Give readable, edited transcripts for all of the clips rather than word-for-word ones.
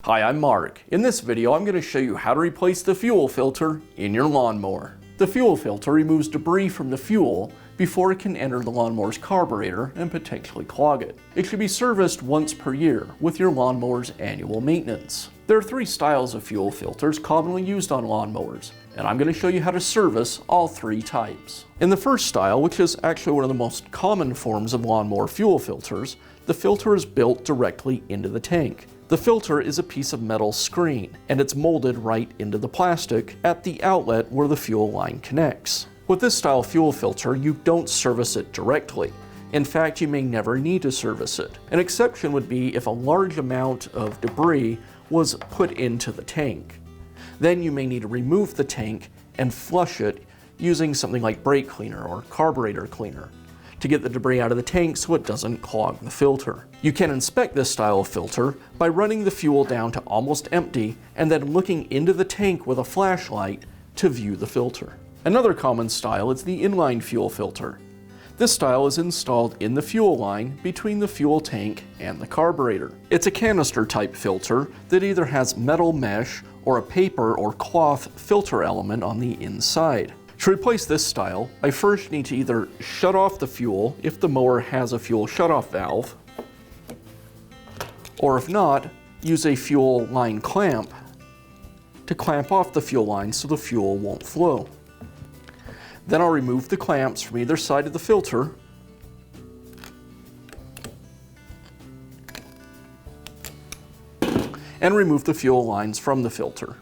Hi, I'm Mark. In this video, I'm going to show you how to replace the fuel filter in your lawnmower. The fuel filter removes debris from the fuel before it can enter the lawnmower's carburetor and potentially clog it. It should be serviced once per year with your lawnmower's annual maintenance. There are three styles of fuel filters commonly used on lawnmowers, and I'm going to show you how to service all three types. In the first style, which is actually one of the most common forms of lawnmower fuel filters, the filter is built directly into the tank. The filter is a piece of metal screen, and it's molded right into the plastic at the outlet where the fuel line connects. With this style fuel filter, you don't service it directly. In fact, you may never need to service it. An exception would be if a large amount of debris was put into the tank. Then you may need to remove the tank and flush it using something like brake cleaner or carburetor cleaner to get the debris out of the tank so it doesn't clog the filter. You can inspect this style of filter by running the fuel down to almost empty and then looking into the tank with a flashlight to view the filter. Another common style is the inline fuel filter. This style is installed in the fuel line between the fuel tank and the carburetor. It's a canister type filter that either has metal mesh or a paper or cloth filter element on the inside. To replace this style, I first need to either shut off the fuel if the mower has a fuel shutoff valve, or if not, use a fuel line clamp to clamp off the fuel line so the fuel won't flow. Then I'll remove the clamps from either side of the filter and remove the fuel lines from the filter.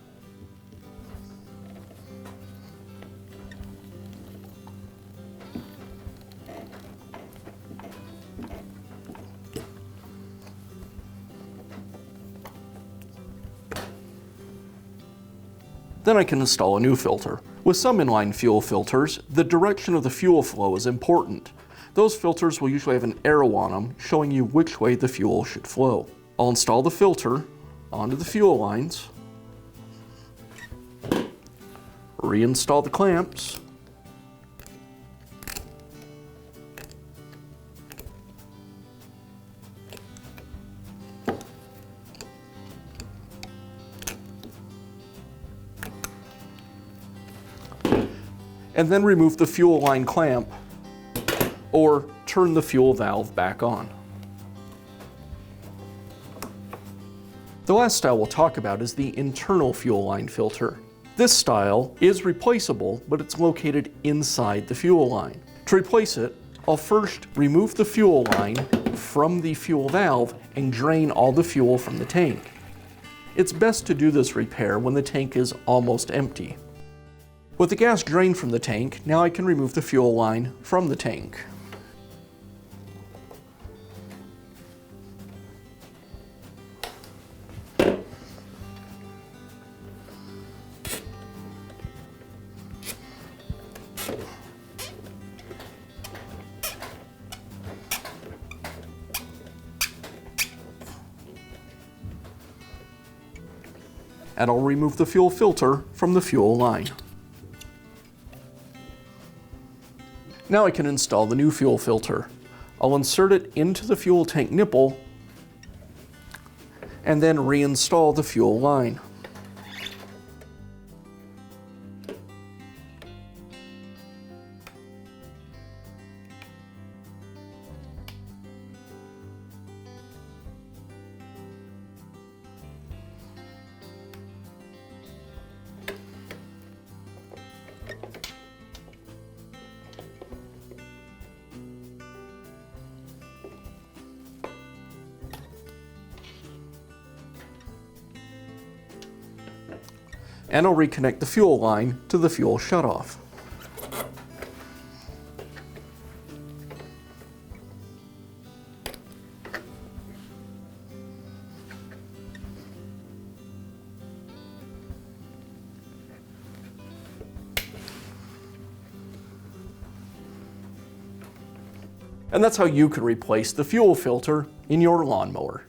Then I can install a new filter. With some inline fuel filters, the direction of the fuel flow is important. Those filters will usually have an arrow on them showing you which way the fuel should flow. I'll install the filter onto the fuel lines, reinstall the clamps, and then remove the fuel line clamp or turn the fuel valve back on. The last style we'll talk about is the internal fuel line filter. This style is replaceable, but it's located inside the fuel line. To replace it, I'll first remove the fuel line from the fuel valve and drain all the fuel from the tank. It's best to do this repair when the tank is almost empty. With the gas drained from the tank, now I can remove the fuel line from the tank. And I'll remove the fuel filter from the fuel line. Now I can install the new fuel filter. I'll insert it into the fuel tank nipple and then reinstall the fuel line. And I'll reconnect the fuel line to the fuel shutoff. And that's how you can replace the fuel filter in your lawnmower.